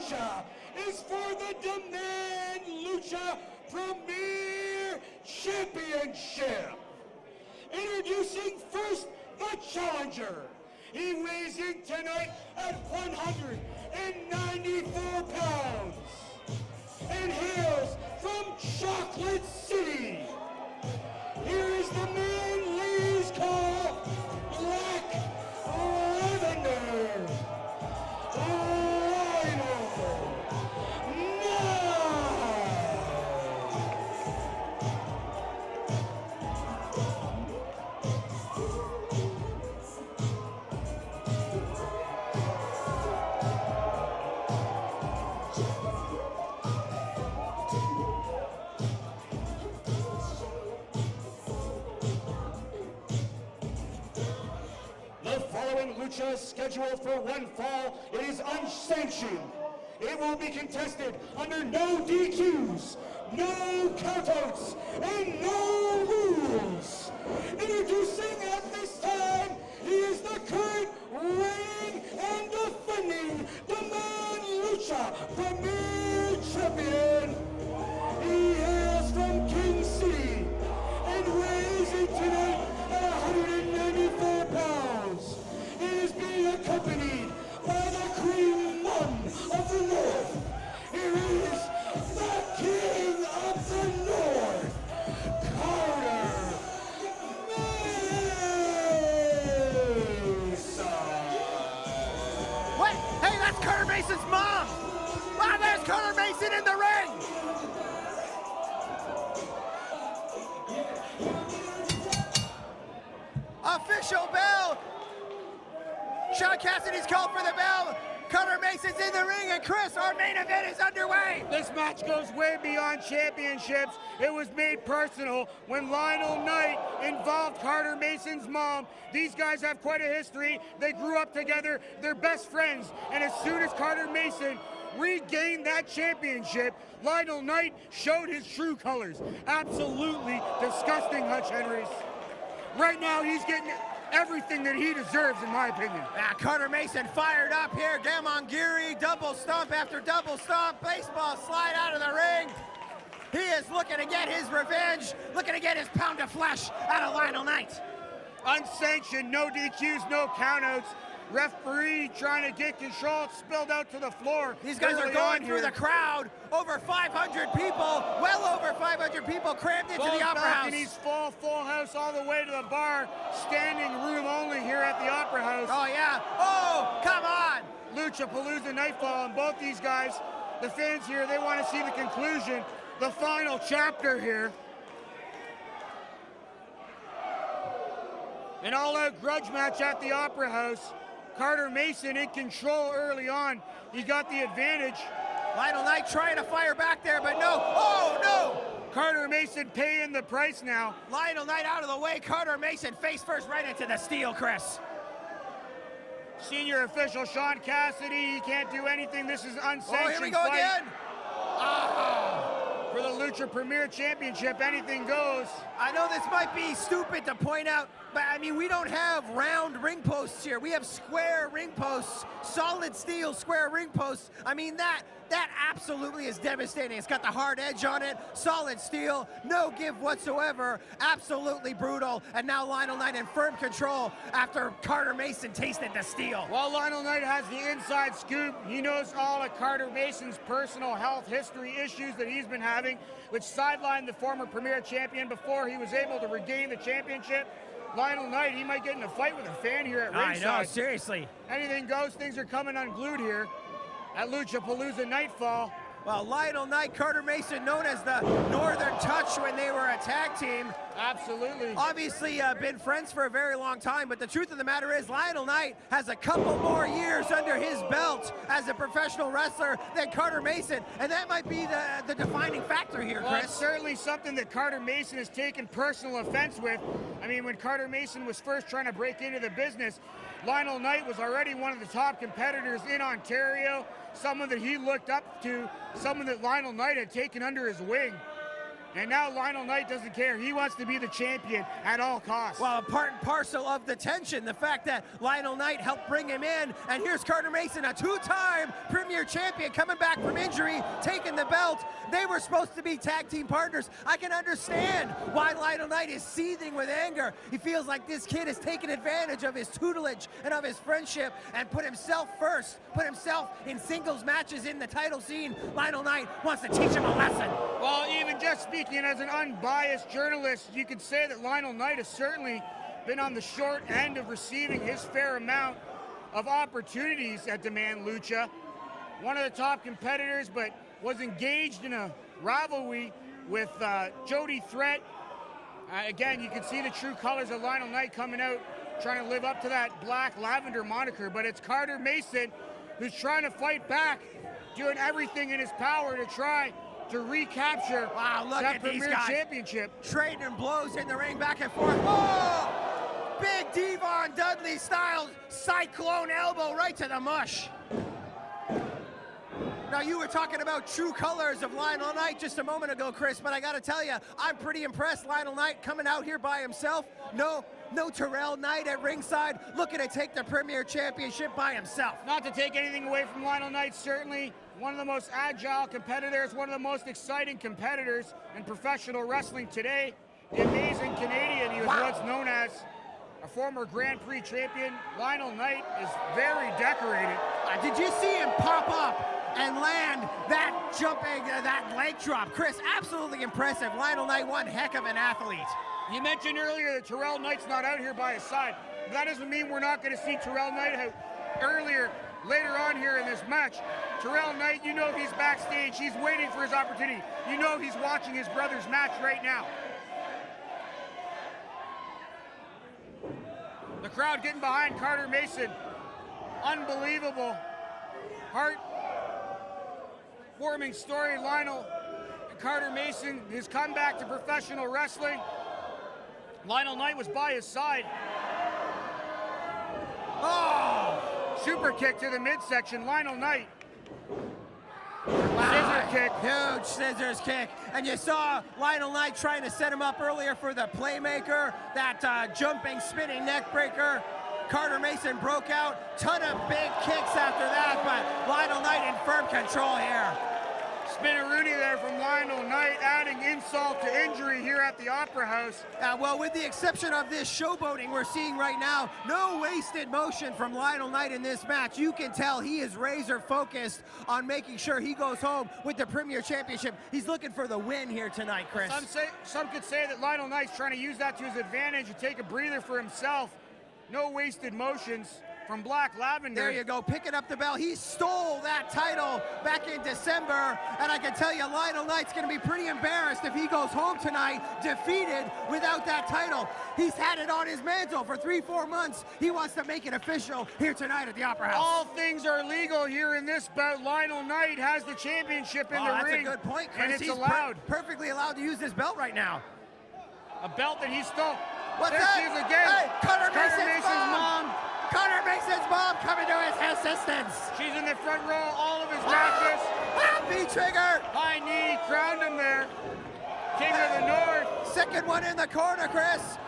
Lucha is for the Demand Lucha Premier Championship. Introducing first the challenger. He weighs in tonight at 194 pounds and hails from Chocolate City. Here is the man ladies call Black Lavender Lionel Knight. The following lucha is scheduled for one fall. It is unsanctioned. It will be contested under no DQs, no countouts, and no rules. Introducing at this time, he is the current reigning and defending Demand Lucha Premier Champion. He hails from King City and weighs in tonight at 194 pounds. He is being accompanied by the Cream One of the North. Here is the King of the North, Carter Mason. Wait, hey, that's Carter Mason's mom! Ah, there's Carter Mason in the ring! Official bell! Sean Cassidy's called for the bell. Carter Mason's in the ring, and Chris, our main event is underway. This match goes way beyond championships. It was made personal when Lionel Knight involved Carter Mason's mom. These guys have quite a history. They grew up together. They're best friends. And as soon as Carter Mason regained that championship, Lionel Knight showed his true colors. Absolutely disgusting, Hutch Henrys. Right now, he's getting everything that he deserves, in my opinion. Carter Mason fired up here. Gamongiri, double stomp after double stomp. Baseball slide out of the ring. He is looking to get his revenge, looking to get his pound of flesh out of Lionel Knight. Unsanctioned, no DQs, no countouts. Referee trying to get control, it spilled out to the floor. These guys are going through the crowd. Over 500 people, well over 500 people crammed into the Opera House. Balconies full house all the way to the bar. Standing room only here at the Opera House. Oh yeah, oh, come on. Luchapalooza Nightfall, and both these guys, the fans here, they want to see the conclusion, the final chapter here. An all-out grudge match at the Opera House. Carter Mason in control early on. He got the advantage. Lionel Knight trying to fire back there, but no. Oh, no! Carter Mason paying the price now. Lionel Knight out of the way. Carter Mason face first right into the steel, Chris. Senior official Sean Cassidy, he can't do anything. This is unsanctioned. Oh, here we go fight. again. Oh. For the Lucha Premier Championship, anything goes. I know this might be stupid to point out, but I mean, we don't have round ring posts here. We have square ring posts, solid steel square ring posts. I mean, that absolutely is devastating. It's got the hard edge on it, solid steel, no give whatsoever, absolutely brutal. And now Lionel Knight in firm control after Carter Mason tasted the steel. While Lionel Knight has the inside scoop, he knows all of Carter Mason's personal health history issues that he's been having, which sidelined the former Premier Champion before he was able to regain the championship. Lionel Knight, he might get in a fight with a fan here at ringside. I know, seriously. Anything goes, things are coming unglued here at Luchapalooza Nightfall. Well, Lionel Knight, Carter Mason, known as the Northern Touch when they were a tag team. Absolutely. Obviously been friends for a very long time, but the truth of the matter is Lionel Knight has a couple more years under his belt as a professional wrestler than Carter Mason, and that might be the defining factor here, Chris. Well, it's certainly something that Carter Mason has taken personal offense with. I mean, when Carter Mason was first trying to break into the business, Lionel Knight was already one of the top competitors in Ontario, someone that he looked up to, someone that Lionel Knight had taken under his wing. And now Lionel Knight doesn't care. He wants to be the champion at all costs. Well, part and parcel of the tension, the fact that Lionel Knight helped bring him in, and here's Carter Mason, a two-time Premier Champion, coming back from injury, taking the belt. They were supposed to be tag team partners. I can understand why Lionel Knight is seething with anger. He feels like this kid has taken advantage of his tutelage and of his friendship and put himself first, put himself in singles matches in the title scene. Lionel Knight wants to teach him a lesson. Well, even just speaking as an unbiased journalist, you could say that Lionel Knight has certainly been on the short end of receiving his fair amount of opportunities at Demand Lucha. One of the top competitors, but was engaged in a rivalry with Jody Threat. Again, you can see the true colors of Lionel Knight coming out, trying to live up to that Black Lavender moniker, but it's Carter Mason who's trying to fight back, doing everything in his power to try to recapture that Premier Championship. Trading blows in the ring, back and forth. Whoa! Big Devon Dudley style cyclone elbow right to the mush. Now, you were talking about true colors of Lionel Knight just a moment ago, Chris, but I got to tell you, I'm pretty impressed. Lionel Knight coming out here by himself. No Terrell Knight at ringside, looking to take the Premier Championship by himself. Not to take anything away from Lionel Knight, certainly one of the most agile competitors, one of the most exciting competitors in professional wrestling today. The amazing Canadian, he was once known as a former Grand Prix champion. Lionel Knight is very decorated. Did you see him pop up and land that jumping, that leg drop? Chris, absolutely impressive. Lionel Knight, one heck of an athlete. You mentioned earlier that Terrell Knight's not out here by his side. That doesn't mean we're not going to see Terrell Knight out later on here in this match. Terrell Knight, you know he's backstage. He's waiting for his opportunity. You know he's watching his brother's match right now. The crowd getting behind Carter Mason. Unbelievable. Heart-warming story. Lionel and Carter Mason, his comeback to professional wrestling. Lionel Knight was by his side. Oh! Super kick to the midsection. Lionel Knight. Scissor kick. Huge scissors kick. And you saw Lionel Knight trying to set him up earlier for the playmaker, that jumping, spinning neck breaker. Carter Mason broke out. Ton of big kicks after that, but Lionel Knight in firm control here. Spinneroonie there from Lionel Knight, adding insult to injury here at the Opera House. Well, with the exception of this showboating we're seeing right now, no wasted motion from Lionel Knight in this match. You can tell he is razor focused on making sure he goes home with the Premier Championship. He's looking for the win here tonight, Chris. Some could say that Lionel Knight's trying to use that to his advantage and take a breather for himself. No wasted motions from Black Lavender. There you go, picking up the belt. He stole that title back in December, and I can tell you Lionel Knight's gonna be pretty embarrassed if he goes home tonight defeated without that title. He's had it on his mantle for 3-4 months. He wants to make it official here tonight at the Opera House. All things are legal here in this bout. Lionel Knight has the championship in the ring. That's a good point, Chris. And it's He's allowed. Perfectly allowed to use this belt right now. A belt that he stole. What's there that? she is again. Hey, Carter Mason's mom. Carter Mason's mom coming to his assistance. She's in the front row, all of his matches. V-trigger. High knee, crowned him there. King of the North. Second one in the corner, Chris.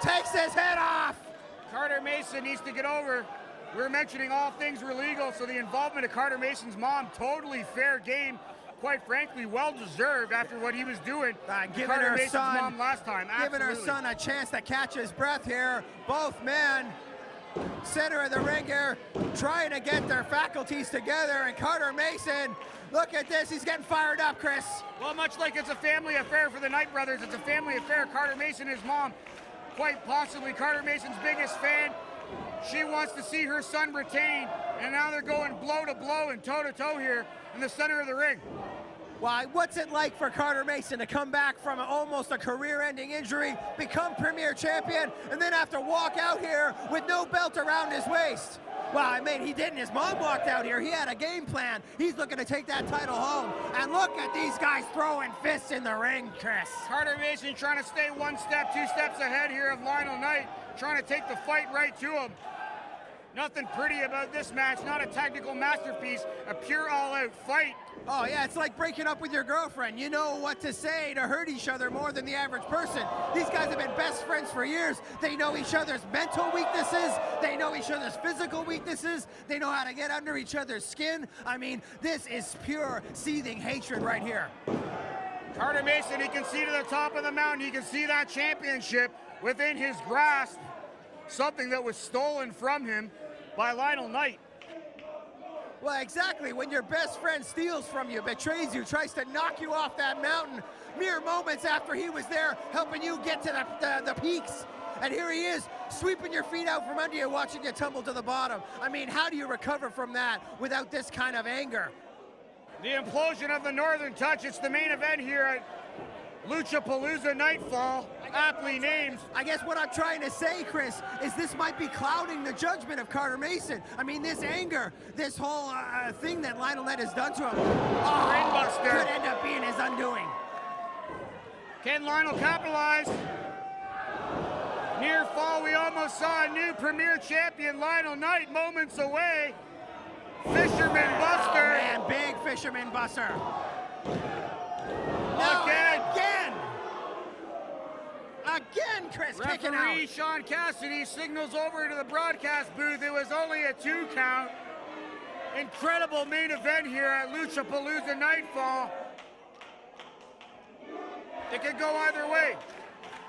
Takes his head off. Carter Mason needs to get over. We were mentioning all things were legal, so the involvement of Carter Mason's mom, totally fair game. Quite frankly, well-deserved after what he was doing to Carter Mason's mom last time. Giving her son a chance to catch his breath here. Both men, center of the ring here, trying to get their faculties together. And Carter Mason, look at this, he's getting fired up, Chris. Well, much like it's a family affair for the Knight brothers, it's a family affair. Carter Mason, his mom, quite possibly Carter Mason's biggest fan. She wants to see her son retain, and now they're going blow to blow and toe to toe here in the center of the ring. Why, what's it like for Carter Mason to come back from almost a career-ending injury, become Premier Champion, and then have to walk out here with no belt around his waist? Well, I mean, he didn't. His mom walked out here. He had a game plan. He's looking to take that title home. And look at these guys throwing fists in the ring, Chris. Carter Mason trying to stay 1 step, 2 steps ahead here of Lionel Knight, trying to take the fight right to him. Nothing pretty about this match, not a technical masterpiece, a pure all-out fight. Oh yeah, it's like breaking up with your girlfriend. You know what to say to hurt each other more than the average person. These guys have been best friends for years. They know each other's mental weaknesses. They know each other's physical weaknesses. They know how to get under each other's skin. I mean, this is pure seething hatred right here. Carter Mason, he can see to the top of the mountain. He can see that championship within his grasp. Something that was stolen from him by Lionel Knight. Well, exactly. When your best friend steals from you, betrays you, tries to knock you off that mountain, mere moments after he was there helping you get to the peaks. And here he is, sweeping your feet out from under you, watching you tumble to the bottom. I mean, how do you recover from that without this kind of anger? The implosion of the Northern Touch. It's the main event here at Luchapalooza Nightfall, aptly named. I guess what I'm trying to say, Chris, is this might be clouding the judgment of Carter Mason. I mean, this anger, this whole thing that Lionel Knight has done to him, could end up being his undoing. Can Lionel capitalize? Near fall, we almost saw a new premier champion, Lionel Knight, moments away. Fisherman Buster. Oh, man, big Fisherman Buster. Again, Chris, kicking out. Referee Sean Cassidy signals over to the broadcast booth. It was only a 2 count. Incredible main event here at Luchapalooza Nightfall. It could go either way.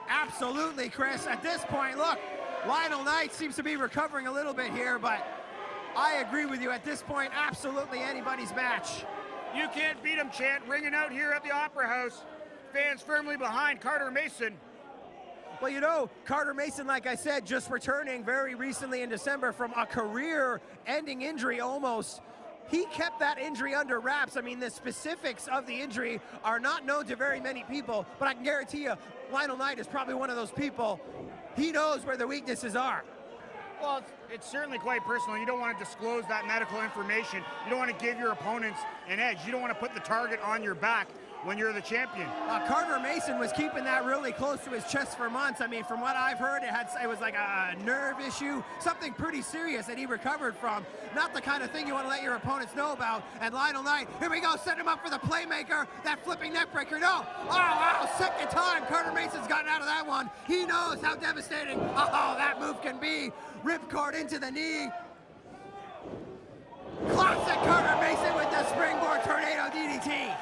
Absolutely, Chris. At this point, look, Lionel Knight seems to be recovering a little bit here, but I agree with you. At this point, absolutely anybody's match. You can't beat him, chant ringing out here at the Opera House. Fans firmly behind Carter Mason. Well, you know, Carter Mason, like I said, just returning very recently in December from a career-ending injury almost. He kept that injury under wraps. I mean, the specifics of the injury are not known to very many people, but I can guarantee you, Lionel Knight is probably one of those people. He knows where the weaknesses are. Well, it's certainly quite personal. You don't want to disclose that medical information. You don't want to give your opponents an edge. You don't want to put the target on your back when you're the champion. Carter Mason was keeping that really close to his chest for months. I mean, from what I've heard, it was like a nerve issue, something pretty serious that he recovered from. Not the kind of thing you want to let your opponents know about. And Lionel Knight, here we go, setting him up for the playmaker, that flipping neckbreaker. No, oh wow, second time Carter Mason's gotten out of that one. He knows how devastating, that move can be. Ripcord into the knee. Classic Carter Mason with the springboard tornado DDT.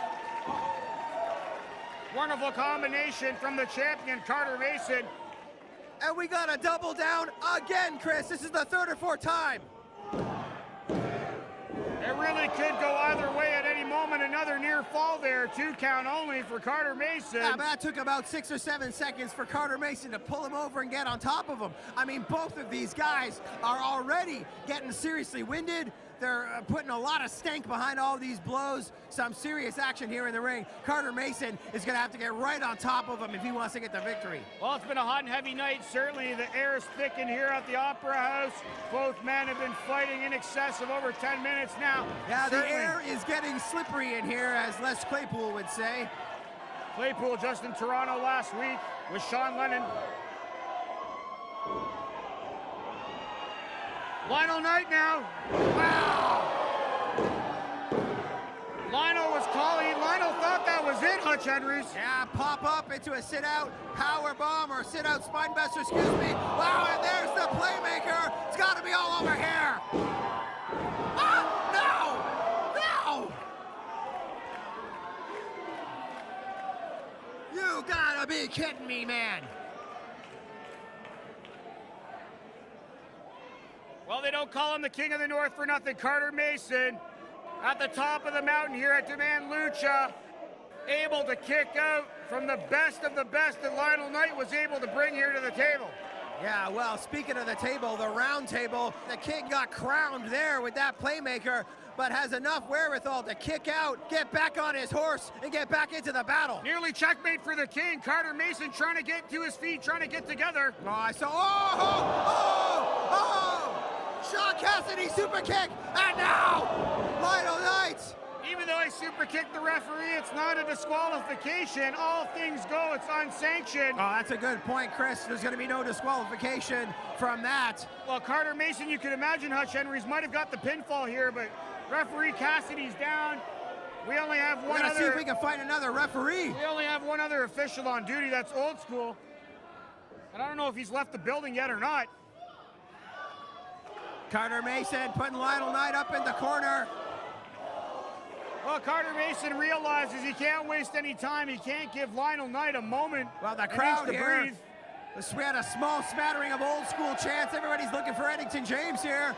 Wonderful combination from the champion, Carter Mason. And we got a double down again, Chris. This is the 3rd or 4th time. It really could go either way at any moment. Another near fall there. 2 count only for Carter Mason. Yeah, but that took about 6 or 7 seconds for Carter Mason to pull him over and get on top of him. I mean, both of these guys are already getting seriously winded. They're putting a lot of stank behind all these blows. Some serious action here in the ring. Carter Mason is going to have to get right on top of him if he wants to get the victory. Well, it's been a hot and heavy night. Certainly the air is thick in here at the Opera House. Both men have been fighting in excess of over 10 minutes now. Yeah, the air is getting slippery in here, as Les Claypool would say. Claypool just in Toronto last week with Sean Lennon. Lionel Knight now. Wow! Lionel was calling. Lionel thought that was it, Hutch Henrys. Yeah, pop up into a sit-out power bomb or sit-out spinebuster, excuse me. Wow, and there's the playmaker. It's got to be all over here. No! You gotta be kidding me, man. Well, they don't call him the King of the North for nothing. Carter Mason at the top of the mountain here at Demand Lucha, able to kick out from the best of the best that Lionel Knight was able to bring here to the table. Yeah, well, speaking of the table, the round table, the king got crowned there with that playmaker, but has enough wherewithal to kick out, get back on his horse, and get back into the battle. Nearly checkmate for the king. Carter Mason trying to get to his feet, trying to get together. Oh, I saw, Sean Cassidy super kick, and now Lionel Knight. Even though guy super kicked the referee. It's not a disqualification. All things go. It's unsanctioned. Oh, that's a good point, Chris. There's going to be no disqualification from that. Well, Carter Mason, you can imagine Hutch Henry's might have got the pinfall here, but referee Cassidy's down. We only have one other. See if we can find another referee. We only have one other official on duty. That's Old School. And I don't know if he's left the building yet or not. Carter Mason putting Lionel Knight up in the corner. Well, Carter Mason realizes he can't waste any time. He can't give Lionel Knight a moment. Well, the crowd here, we had a small smattering of Old School chants. Everybody's looking for Eddington James here.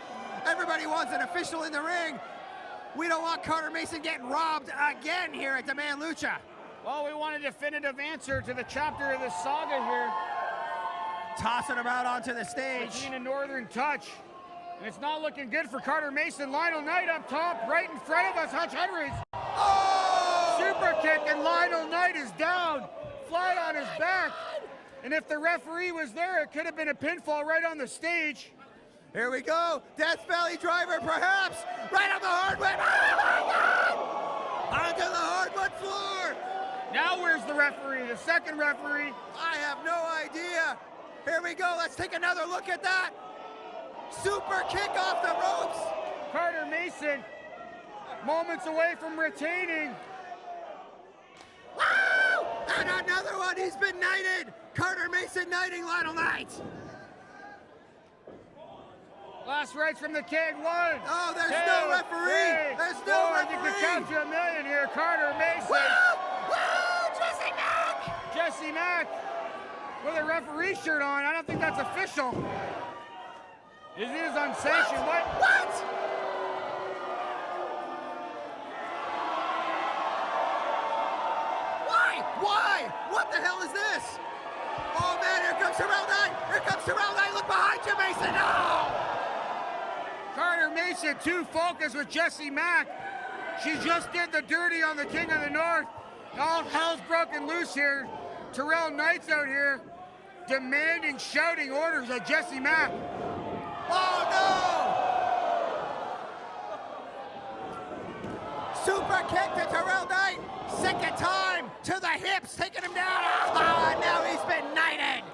Everybody wants an official in the ring. We don't want Carter Mason getting robbed again here at Demand Lucha. Well, we want a definitive answer to the chapter of this saga here. Tossing him out onto the stage. Between a Northern touch. And it's not looking good for Carter Mason. Lionel Knight up top, right in front of us. Hutch Henry's. Oh! Super kick, and Lionel Knight is down, flat on his back. And if the referee was there, it could have been a pinfall right on the stage. Here we go. Death Valley driver, perhaps. Right on the hardwood. Oh my God! Onto the hardwood floor. Now where's the referee? The second referee. I have no idea. Here we go. Let's take another look at that. Super kick off the ropes. Carter Mason, moments away from retaining. Wow! And another one. He's been knighted. Carter Mason knighting Lionel Knight. Last rites from the keg. 1. Oh, there's no referee. There's no referee. You can count to a million here. Carter Mason. Woo! Woo! Jesse Mack. Jesse Mack with a referee shirt on. I don't think that's official. It is unsanctioned. What? Why? What the hell is this? Oh man, here comes Terrell Knight. Here comes Terrell Knight. Look behind you, Mason. No! Carter Mason too focused with Jesse Mack. She just did the dirty on the King of the North. All hell's broken loose here. Terrell Knight's out here demanding, shouting orders at Jesse Mack. Oh no! Super kick to Terrell Knight. Second time to the hips, taking him down. Oh, and now he's been knighted.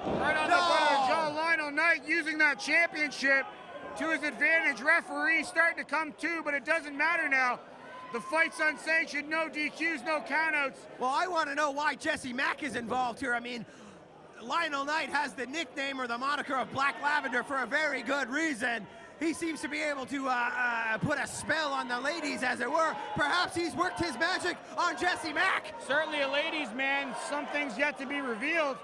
Right on the button, John Lionel Knight using that championship to his advantage. Referee starting to come to, but it doesn't matter now. The fight's unsanctioned, no DQs, no countouts. Well, I want to know why Jesse Mack is involved here. I mean, Lionel Knight has the nickname or the moniker of Black Lavender for a very good reason. He seems to be able to put a spell on the ladies, as it were. Perhaps he's worked his magic on Jesse Mack. Certainly a ladies' man. Some things yet to be revealed.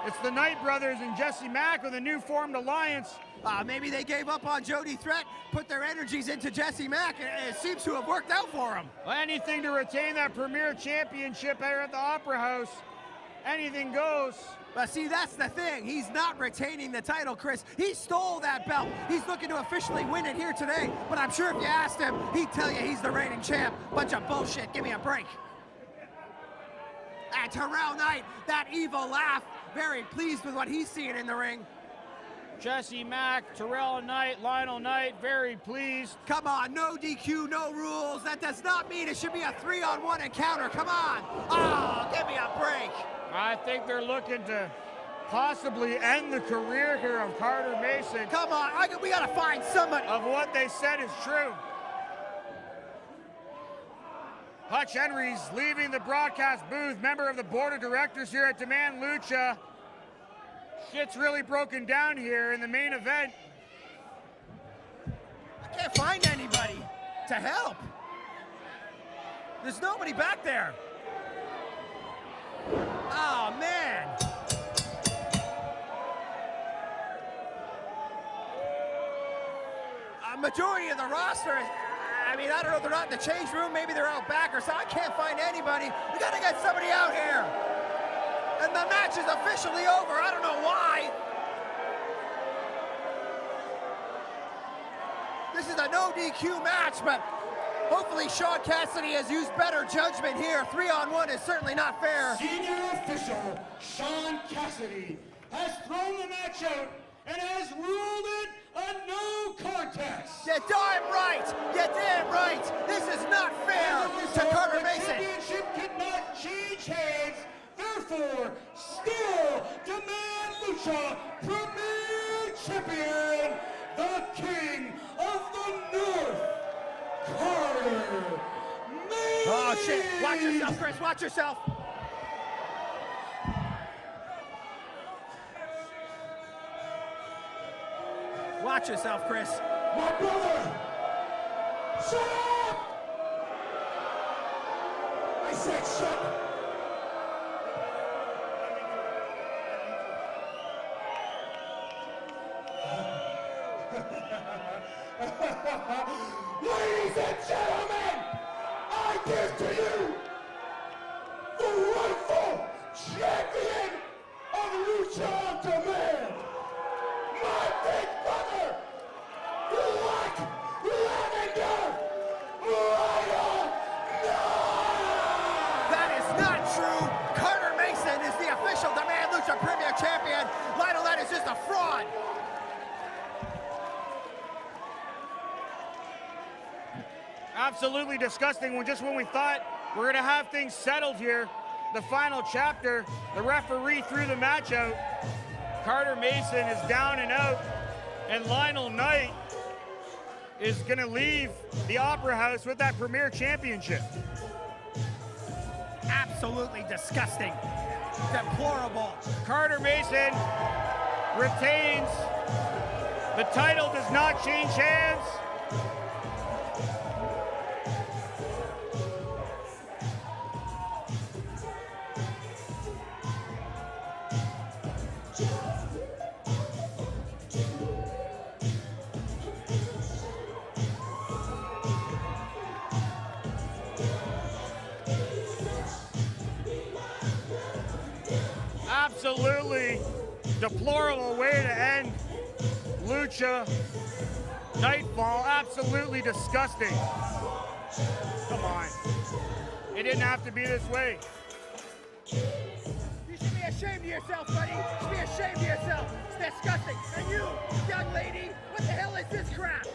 It's the Knight brothers and Jesse Mack with a new formed alliance. Maybe they gave up on Jody Threat, put their energies into Jesse Mack, and it seems to have worked out for him. Well, anything to retain that premier championship here at the Opera House. Anything goes. But see, that's the thing. He's not retaining the title, Chris. He stole that belt. He's looking to officially win it here today. But I'm sure if you asked him, he'd tell you he's the reigning champ. Bunch of bullshit. Give me a break. And Terrell Knight, that evil laugh. Very pleased with what he's seeing in the ring. Jesse Mack, Terrell Knight, Lionel Knight, very pleased. Come on, no DQ, no rules. That does not mean it should be a 3-on-1 encounter. Come on. Oh, give me a break. I think they're looking to possibly end the career here of Carter Mason. Come on, we gotta find somebody. Of what they said is true. Hutch Henry's leaving the broadcast booth, member of the board of directors here at Demand Lucha. Shit's really broken down here in the main event. I can't find anybody to help. There's nobody back there. Oh, man. A majority of the roster is, I mean, I don't know if they're not in the change room. Maybe they're out back or something. I can't find anybody. We got to get somebody out here. And the match is officially over. I don't know why. This is a no DQ match, but hopefully Sean Cassidy has used better judgment here. 3-on-1 is certainly not fair. Senior official Sean Cassidy has thrown the match out and has ruled it a no contest. Yes. You're damn right. You're damn right. This is not fair to Carter Mason. The championship cannot change hands. Therefore, still demand Lucha Premier Champion, the King of the North, Carter Mason. Oh shit! Watch yourself, Chris. Watch yourself. Watch yourself, Chris. My brother! Shut up! I said shut up! Ladies and gentlemen, I give to you the rightful champion of Lucha on Demand, my big brother, Black Lavender Lionel Knight! That is not true. Carter Mason is the official Demand Lucha Premier Champion. Lionel Knight is just a fraud. Absolutely disgusting. When we thought we're gonna have things settled here, the final chapter, the referee threw the match out. Carter Mason is down and out, and Lionel Knight is gonna leave the Opera House with that Premier Championship. Absolutely disgusting. Deplorable. Carter Mason retains. The title does not change hands. Absolutely deplorable way to end Lucha Nightfall. Absolutely disgusting. Come on. It didn't have to be this way. You should be ashamed of yourself, buddy. You should be ashamed of yourself. It's disgusting. And you, young lady, what the hell is this crap?